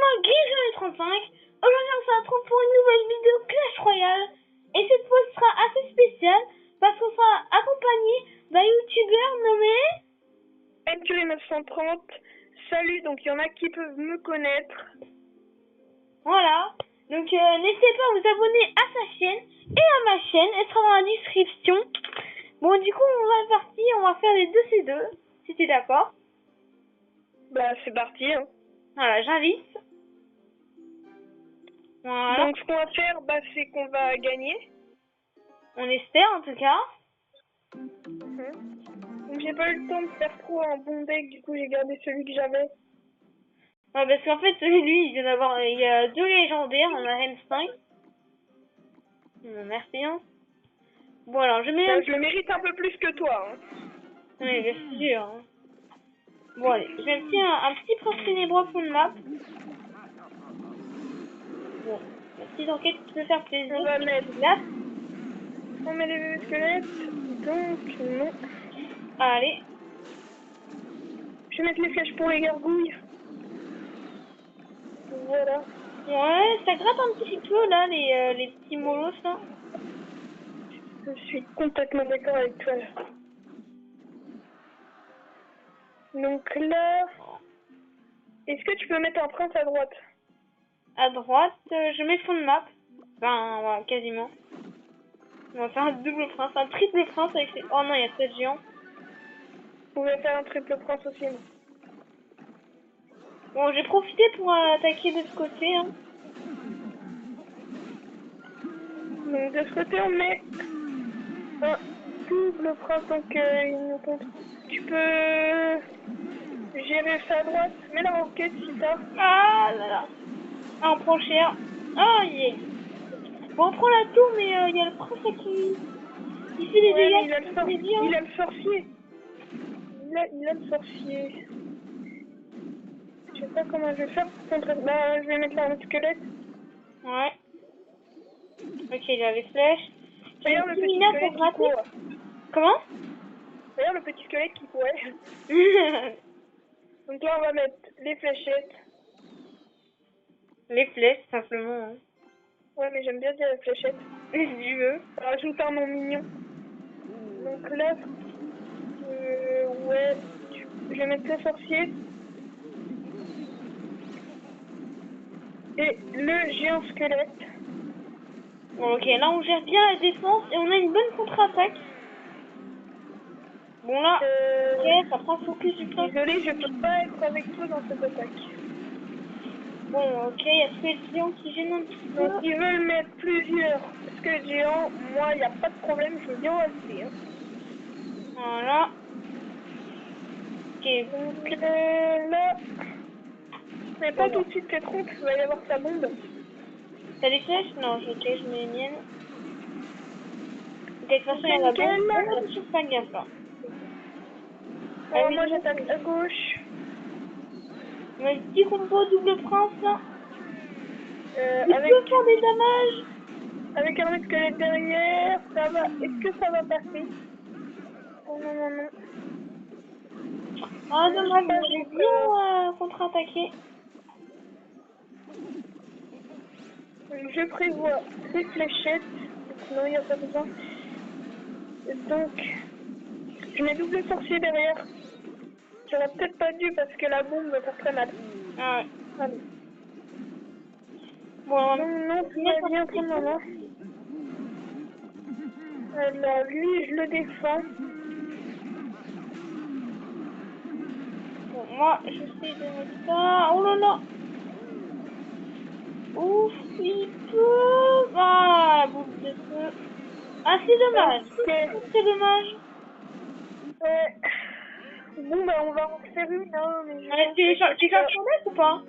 moi, Gris35. Aujourd'hui, on se retrouve pour une nouvelle vidéo Clash Royale. Et cette fois, ce sera assez spécial parce qu'on sera accompagné d'un youtubeur nommé MQL930. Salut, donc il y en a qui peuvent me connaître. Voilà. Donc, n'hésitez pas à vous abonner à sa chaîne et à ma chaîne. Elle sera dans la description. Bon, du coup, on va partir. On va faire les 2C2. Si t'es d'accord. Bah, c'est parti. Hein. Voilà, j'invite. Voilà. Donc, ce qu'on va faire, bah, c'est qu'on va gagner. On espère, en tout cas. Donc, j'ai pas eu le temps de faire trop un bon deck. Du coup, j'ai gardé celui que j'avais. Ouais, parce qu'en fait, lui, il vient d'avoir. Il y a 2 légendaires. On a M5. Merci, hein. Bon, alors, je mets. Je le mérite un peu plus que toi. Hein. Oui, bien sûr. Hein. Bon, allez, je vais mettre un petit prince ténébreux pour le map. Bon, la petite enquête qui peut faire plaisir. On va mettre là. On met les bébés squelettes. Donc, non. Allez. Je vais mettre les flèches pour les gargouilles. Voilà. Ouais, ça gratte un petit peu là, les petits molosses là. Je suis complètement d'accord avec toi là. Donc là, est-ce que tu peux mettre un prince à droite? À droite, je mets fond de map. Enfin, voilà, quasiment. On va faire un double prince, un triple prince avec les... Oh non, il y a 7 géants. Vous pouvez faire un triple prince aussi. Non. Bon, j'ai profité pour attaquer de ce côté. Hein. Donc de ce côté, on met un double prince, donc il nous compte. Tu peux gérer ça à droite. Mets la roquette si t'as. Ah là là. Ah, on prend cher. Oh yeah. Bon, on prend la tour, mais il y a le prince là qui fait des Ouais, mais dégâts. il a le sorcier. Il a le sorcier. Je sais pas comment je vais faire pour contrer. Bah, je vais mettre là un squelette. Ouais. Ok, il a les flèches. Regarde le petit squelette qui court. Comment? Regarde le petit squelette qui courait. Donc là, on va mettre les fléchettes. Les flèches, simplement. Hein. Ouais, mais j'aime bien dire les fléchettes. Si tu veux. Rajoute un nom mignon. Donc là, ouais, je vais mettre le sorcier. Et le géant squelette. Bon, ok, là on gère bien la défense et on a une bonne contre-attaque. Bon là, ok, ça prend focus du prince. Désolé, je peux pas être avec toi dans cette attaque. Bon, ok, il y a tous les géants qui gênent un petit peu. Donc ils veulent mettre plusieurs squelettes géants. Moi, il n'y a pas de problème, je veux bien rajouter. Hein. Voilà. Ok, Donc là, mais pas tout de suite tes trompes, il va y avoir sa bombe. t'as des flèches? Non, ok, je mets les miennes. Ok, de toute façon, il y a la bombe. On va toujours pas gaffe là. Alors moi, j'attaque à gauche. On a un petit combo double prince là. Avec faire des dommages. Avec un squelette derrière, ça va. Est-ce que ça va passer? Oh non, non, non. Ah, dommage, j'ai bien contre-attaqué. Je prévois des fléchettes. Donc non, il n'y a pas besoin. Donc, je mets double sorcier derrière. J'aurais peut-être pas dû parce que la bombe va faire très mal. Ah ouais. Allez. Bon, Non, tout va bien pour le moment. Alors, lui, je le défends. Bon, moi, j'essaie de mettre ça. Oh là là. Ouf, il peut. Ah, la boule de feu. Ah, c'est dommage. C'est dommage. Bon, bah, on va en refaire une, hein. Mais tu cherches ton deck ou pas?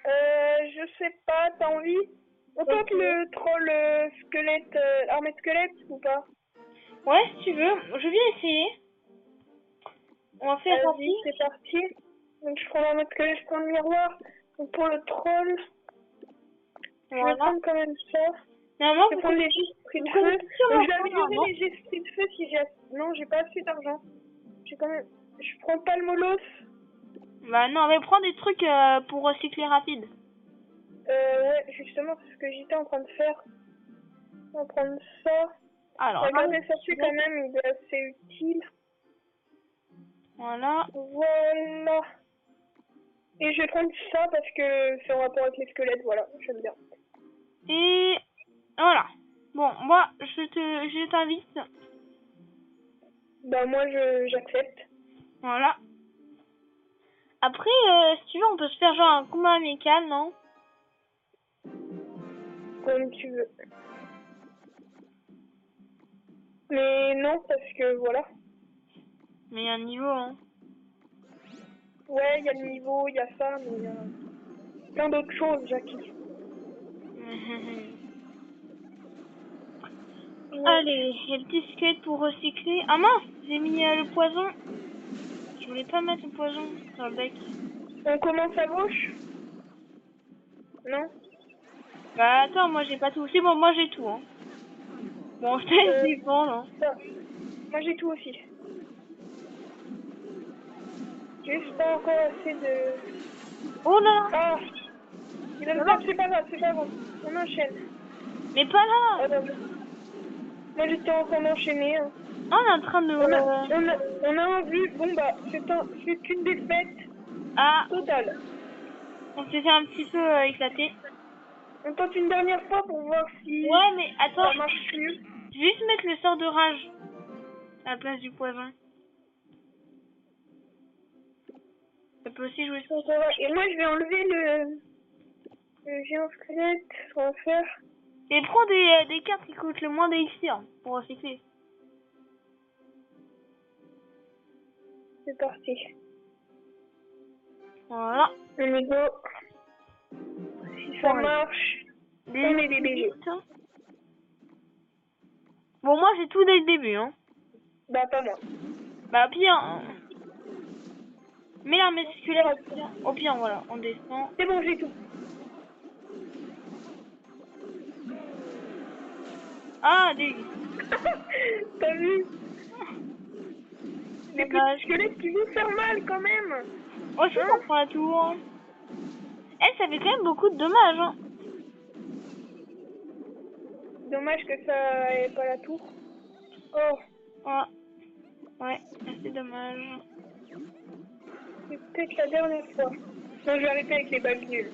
Je sais pas, t'as envie? On tente le troll squelette, armée de squelette ou pas? Ouais, si tu veux. Je viens essayer. On va faire Vas-y, c'est parti. Donc je prends l'armée de squelette, je prends le miroir. Donc pour le troll, je vais prendre quand même ça. Normalement, je vais prendre les esprits de feu. Donc je vais améliorer les esprits de feu si j'ai... Non, j'ai pas assez d'argent. J'ai quand même... Je prends pas le molos. Bah non, mais prends des trucs pour recycler rapide. Ouais, justement, c'est ce que j'étais en train de faire. On va prendre ça. Alors, Regardez, ça fait quand même, il est assez utile. voilà. Voilà. Et je vais prendre ça parce que c'est en rapport avec les squelettes, voilà, j'aime bien. Et voilà. Bon, moi, je t'invite. Bah moi, j'accepte. Voilà. Après, si tu veux, on peut se faire genre un combat amical, non? Comme tu veux. Mais non, parce que voilà. Mais il y a un niveau, hein. Ouais, il y a le niveau, il y a ça, mais il y a plein d'autres choses, Jackie. Allez, il y a le petit squelette pour recycler. Ah mince, j'ai mis le poison. Je voulais pas mettre le poison dans le bec. On commence à gauche? Non? Bah attends, moi j'ai pas tout. C'est bon, moi j'ai tout, hein. Bon, je te laisse défendre, hein. Ça. Moi j'ai tout aussi. Juste pas encore assez de... Oh là là. Ah! Il va le faire, c'est pas grave, c'est pas grave. On enchaîne. Mais pas là. Ah, non. Moi j'étais en train d'enchaîner. Hein. On est en train de... On a un vu, bon bah, c'est une défaite Ah, totale. on s'est fait un petit peu éclater. On tente une dernière fois pour voir si Ouais, mais attends, ça marche mieux. juste mettre le sort de rage à la place du poison. Ça peut aussi jouer. Donc, voilà. Et moi je vais enlever le géant squelette, ce qu'on va faire. Et prends des cartes qui coûtent le moins d'élixir pour recycler. C'est parti. Voilà. On y go. Si ça marche, on est des bébés. Bon, moi j'ai tout dès le début, hein. Bah pas moi. Bah pire, hein. Mais là, mes squelettes, au pire, voilà, on descend. C'est bon, j'ai tout. Ah, des... T'as vu? Les Dommage. petits squelettes qui vont faire mal quand même. Oh, si on prend la tour. Eh, ça fait quand même beaucoup de dommages, hein. Dommage que ça ait pas la tour. Oh, Ah. Ouais, c'est dommage. c'est peut-être la dernière fois. Non, je vais arrêter avec les balles nulles.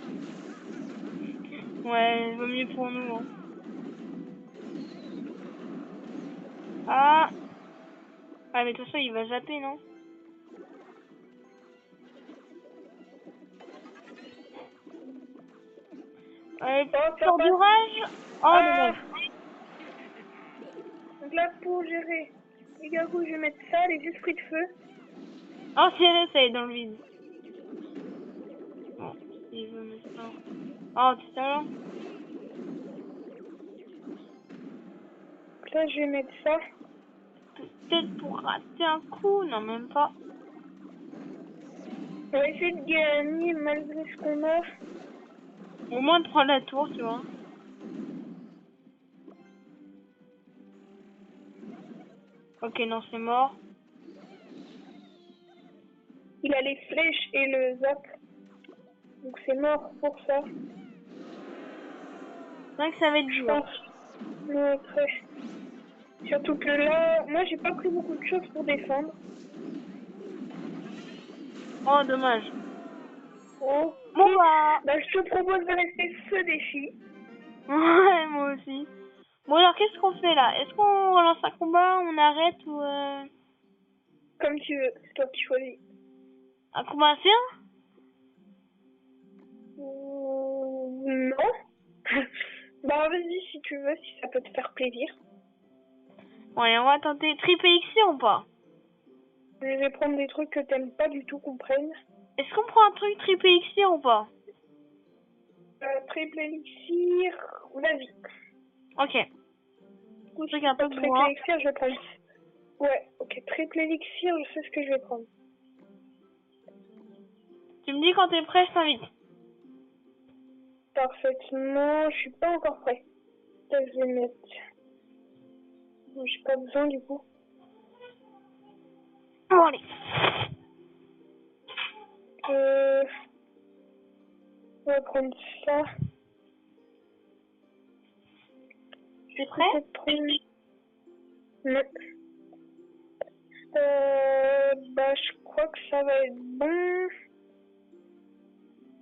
Ouais, vaut mieux pour nous, hein. Ah. Ah, mais de toute façon, il va zapper, non? Sort du rage. Oh, dommage. Donc là, pour gérer les gargouilles, je vais mettre ça, les esprits de feu. Oh, serré, ça est dans le vide. Bon, il veut mettre ça. Oh, tout à l'heure. Donc là, je vais mettre ça. Peut-être pour rater un coup. Non, même pas. On va essayer de gagner malgré ce qu'on a. Au moins de prendre la tour, tu vois. Ok, non, c'est mort. Il a les flèches et le zap. Donc c'est mort pour ça. C'est vrai que ça va être dur. Mais après. Surtout que là, moi j'ai pas pris beaucoup de choses pour défendre. Oh, dommage. Oh. Bon, Bah, je te propose de rester ce défi. Ouais, moi aussi. Bon, alors, qu'est-ce qu'on fait là? Est-ce qu'on relance un combat? On arrête ou... Comme tu veux, c'est toi qui choisis. Un combat ancien? Non. Bah vas-y si tu veux, si ça peut te faire plaisir. Ouais, on va tenter. Triple élixir ou pas? Je vais prendre des trucs que t'aimes pas du tout qu'on prenne. Est-ce qu'on prend un truc triple élixir ou pas? Triple élixir, vas-y. Ok. Ou Truc un peu triple bourrin. élixir, je vais prendre. Ouais, ok, triple élixir, je sais ce que je vais prendre. Tu me dis quand t'es prêt, je t'invite. Parfaitement, je suis pas encore prêt. Là, je vais mettre. J'ai pas besoin du coup. Bon, allez. On va prendre ça. C'est prêt? Peut-être prendre... Non. Bah, je crois que ça va être bon.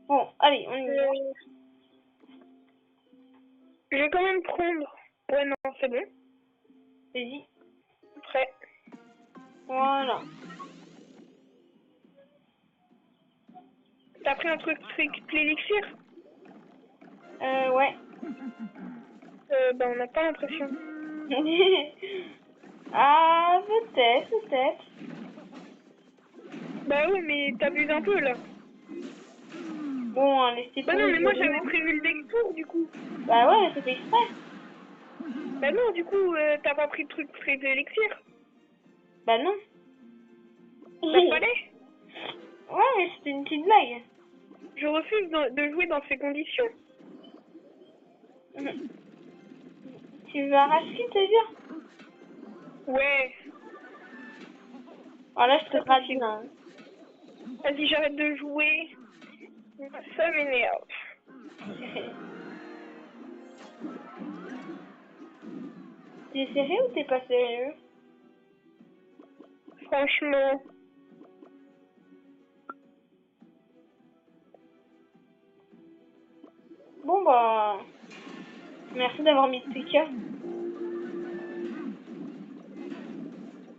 Bon, allez, on y va. Je vais quand même prendre... Ouais, non, c'est bon. Vas-y. Prêt. Voilà. T'as pris un truc triple élixir? Ouais. Bah, on n'a pas l'impression. Ah, peut-être. Bah oui, mais t'abuses un peu, là. Bon, allez, c'est Bah pour non, mais moi, rigoler. j'avais prévu le deck tour, du coup. Bah ouais, c'est fait exprès. Bah non, du coup, t'as pas pris de truc triple élixir? Bah non. Ça fallait? Ouais, mais c'était une petite blague. Je refuse de jouer dans ces conditions. Tu veux arracher, t'as dire? Ouais. Ah là, je te C'est rate possible. bien. Vas-y, j'arrête de jouer. Ça m'énerve. T'es sérieux ou t'es pas sérieux? Franchement. Bon bah... Merci d'avoir mis le sticker.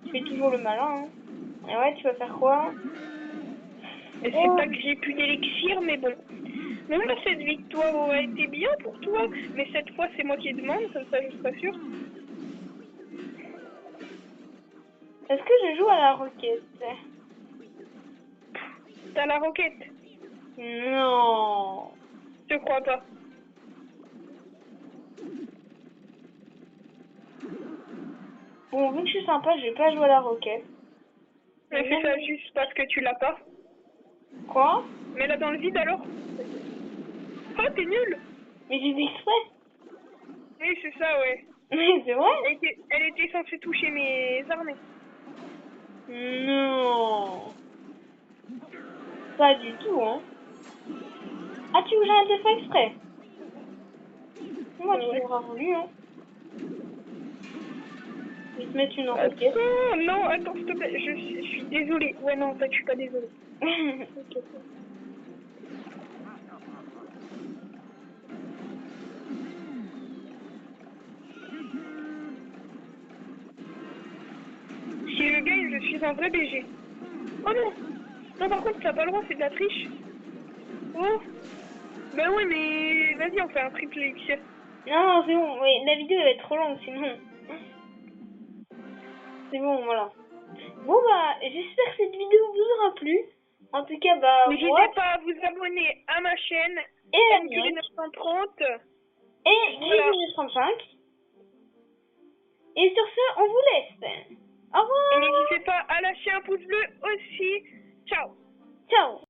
Tu fais toujours le malin, hein. Et ouais, tu vas faire quoi? Et c'est pas que j'ai plus d'élixir, mais bon. Bon, bah, cette victoire a été bien pour toi, mais cette fois, c'est moi qui demande, comme ça, je serai sûre. Est-ce que je joue à la roquette? T'as la roquette? Non. Je crois pas. Bon, vu que je suis sympa, je vais pas jouer à la roquette. Mais fais ça juste parce que tu l'as pas. Quoi? Mets-la dans le vide alors. Oh, t'es nul! Mais j'ai fait exprès. Oui, c'est ça, ouais. Mais c'est vrai? Elle était censée toucher mes armées. Non. Pas du tout, hein. Ah, tu veux que j'arrête de faire exprès? Moi, tu Ouais. l'auras voulu, hein. Je vais te mettre une roquette. Non, attends, s'il te plaît, je suis désolée. Ouais, non, en fait, je suis pas désolée. Ok. Si je gagne, je suis un vrai BG. Oh non! Non, par contre, t'as pas le droit, c'est de la triche. Oh! Ben ouais, mais vas-y, on fait un triple élixir. Non, c'est bon. Oui, la vidéo va être trop longue, sinon. C'est bon, voilà. Bon, bah, j'espère que cette vidéo vous aura plu. En tout cas, bah, N'hésitez moi pas à vous abonner à ma chaîne et la mienne. MQD930. Et Voilà. Gigi35. Et sur ce, on vous laisse. Au revoir. Et n'hésitez pas à lâcher un pouce bleu aussi. Ciao! Ciao.